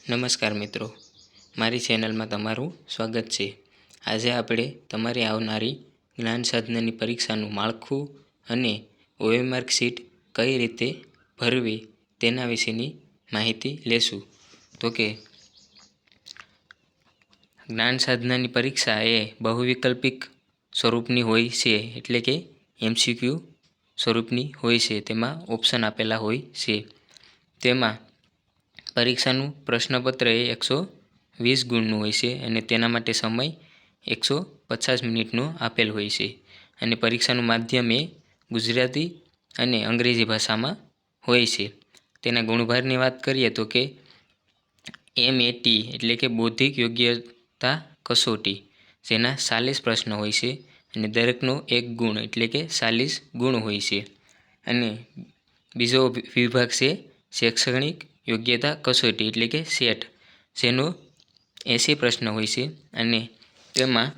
નમસ્કાર મિત્રો, મારી ચેનલમાં તમારું સ્વાગત છે। આજે આપણે તમારી આવનારી જ્ઞાન સાધનાની પરીક્ષાનું માળખું અને OMR શીટ કઈ રીતે ભરવી તેના વિશેની માહિતી લેશું। તો કે જ્ઞાન સાધનાની પરીક્ષા એ બહુવિકલ્પિક સ્વરૂપની હોય છે, એટલે કે MCQ સ્વરૂપની હોય છે। તેમાં ઓપ્શન આપેલા હોય છે। તેમાં પરીક્ષાનું પ્રશ્નપત્ર એ 120 ગુણનું હોય છે અને તેના માટે સમય 150 મિનિટનો આપેલ હોય છે અને પરીક્ષાનું માધ્યમ એ ગુજરાતી અને અંગ્રેજી ભાષામાં હોય છે। તેના ગુણભારની વાત કરીએ તો કે MAT એટલે કે બૌદ્ધિક યોગ્યતા કસોટી, જેના 40 પ્રશ્ન હોય છે અને દરેકનો 1 ગુણ એટલે કે 40 ગુણ હોય છે। અને બીજો વિભાગ છે શૈક્ષણિક યોગ્યતા કસોટી એટલે કે સેટ, જેનો 80 પ્રશ્ન હોય છે અને તેમાં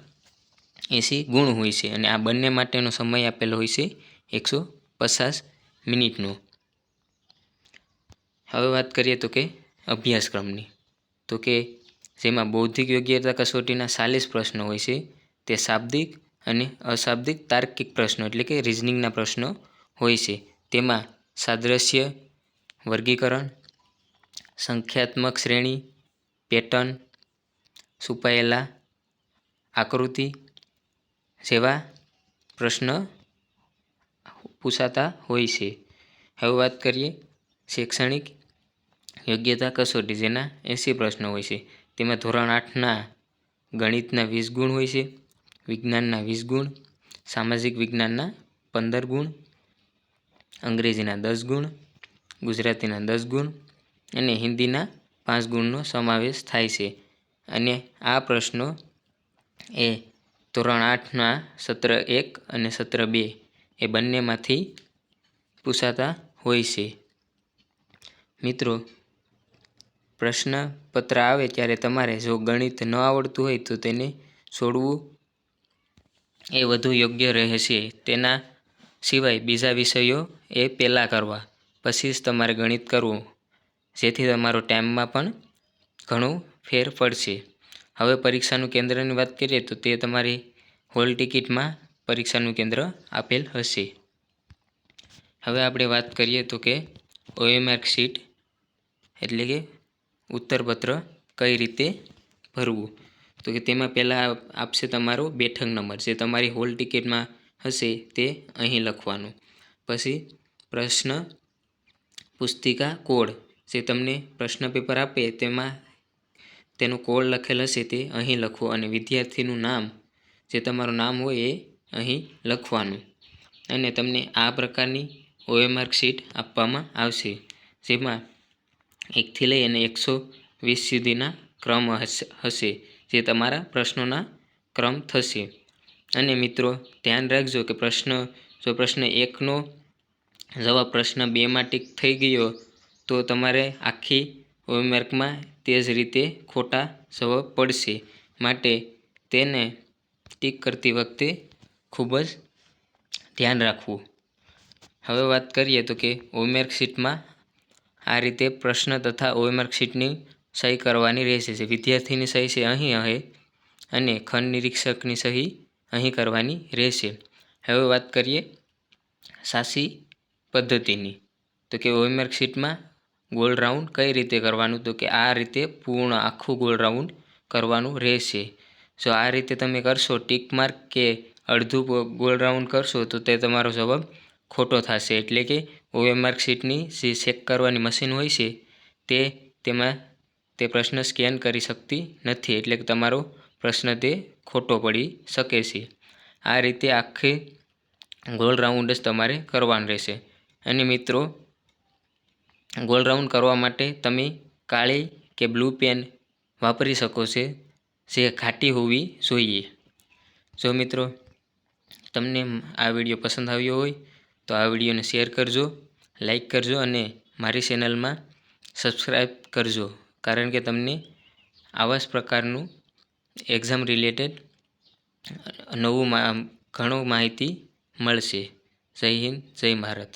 80 ગુણ હોય છે અને આ બંને માટેનો સમય આપેલો હોય છે 150 મિનિટનો। હવે વાત કરીએ તો કે અભ્યાસક્રમની, તો કે જેમાં બૌદ્ધિક યોગ્યતા કસોટીના 40 પ્રશ્નો હોય છે તે શાબ્દિક અને અશાબ્દિક તાર્કિક પ્રશ્નો એટલે કે રિઝનિંગના પ્રશ્નો હોય છે। તેમાં સાદ્રશ્ય, વર્ગીકરણ, સંખ્યાત્મક શ્રેણી, પેટર્ન, છુપાયેલા આકૃતિ જેવા પ્રશ્ન પૂછાતા હોય છે। હવે વાત કરીએ શૈક્ષણિક યોગ્યતા કસોટી, જેના 80 પ્રશ્નો હોય છે। તેમાં ધોરણ 8ના ગણિતના 20 ગુણ હોય છે, વિજ્ઞાનના 20 ગુણ, સામાજિક વિજ્ઞાનના 15 ગુણ, અંગ્રેજીના 10 ગુણ, ગુજરાતીના 10 ગુણ અને હિન્દીના 5 ગુણનો સમાવેશ થાય છે। અને આ પ્રશ્નો એ ધોરણ 8ના સત્ર 1 અને સત્ર 2 એ બંનેમાંથી પૂછાતા હોય છે। મિત્રો, પ્રશ્નપત્ર આવે ત્યારે તમારે જો ગણિત ન આવડતું હોય તો તેને છોડવું એ વધુ યોગ્ય રહેશે। તેના સિવાય બીજા વિષયો એ પહેલાં કરવા, પછી જ તમારે ગણિત કરવું, જેથી તમારો ટાઈમમાં પણ ઘણું ફેર પડશે। હવે પરીક્ષાનું કેન્દ્રની વાત કરીએ તો તે તમારી હોલ ટિકિટમાં પરીક્ષાનું કેન્દ્ર આપેલ હશે। હવે આપણે વાત કરીએ તો કે OMR શીટ એટલે કે ઉત્તરપત્ર કઈ રીતે ભરવું। તો કે તેમાં પહેલાં આપશે તમારો બેઠક નંબર, જે તમારી હોલ ટિકિટમાં હશે તે અહીં લખવાનું। પછી પ્રશ્ન પુસ્તિકા કોડ, જે તમને પ્રશ્ન પેપર આપે તેમાં તેનો કોડ લખેલ હશે તે અહીં લખવો અને વિદ્યાર્થીનું નામ, જે તમારું નામ હોય એ અહીં લખવાનું। અને તમને આ પ્રકારની OMR શીટ આપવામાં આવશે, જેમાં 1થી લઈ અને 120 સુધીના ક્રમ હશે, જે તમારા પ્રશ્નોના ક્રમ થશે। અને મિત્રો ધ્યાન રાખજો કે જો પ્રશ્ન 1નો જવાબ પ્રશ્ન 2માં ટીક થઈ ગયો તો તમારે આખી OMRમાં તે જ રીતે ખોટા જવાબ પડશે, માટે તેને ટીક કરતી વખતે ખૂબ જ ધ્યાન રાખવું। હવે વાત કરીએ તો કે OMR શીટમાં આ રીતે પ્રશ્ન તથા OMR શીટની સહી કરવાની રહેશે, જે વિદ્યાર્થીની સહી છે અહીં હશે અને ખંડ નિરીક્ષકની સહી અહીં કરવાની રહેશે। હવે વાત કરીએ સાચી પદ્ધતિની, તો કે OMR શીટમાં ગોળ રાઉન્ડ કઈ રીતે કરવાનું, તો કે આ રીતે પૂર્ણ આખું ગોળ રાઉન્ડ કરવાનું રહેશે। જો આ રીતે તમે કરશો, ટીક માર્ક કે અડધું ગોળ રાઉન્ડ કરશો તો તે તમારો જવાબ ખોટો થશે, એટલે કે OMR શીટની જે ચેક કરવાની મશીન હોય છે તેમાં તે પ્રશ્ન સ્કેન કરી શકતી નથી, એટલે કે તમારો પ્રશ્ન તે ખોટો પડી શકે છે। આ રીતે આખી ગોળ રાઉન્ડ જ તમારે કરવાનું રહેશે। અને મિત્રો ગોળ રાઉન્ડ કરવા માટે તમે કાળી કે બ્લુ પેન વાપરી શકો છો, જે ઘાટી હોવી જોઈએ। જો મિત્રો તમને આ વિડીયો પસંદ આવ્યો હોય તો આ વિડીયોને શેર કરજો, લાઈક કરજો અને મારી ચેનલમાં સબસ્ક્રાઈબ કરજો, કારણ કે તમને આવા જ પ્રકારનું એક્ઝામ રિલેટેડ નવું ઘણું માહિતી મળશે। જય હિન્દ, જય ભારત।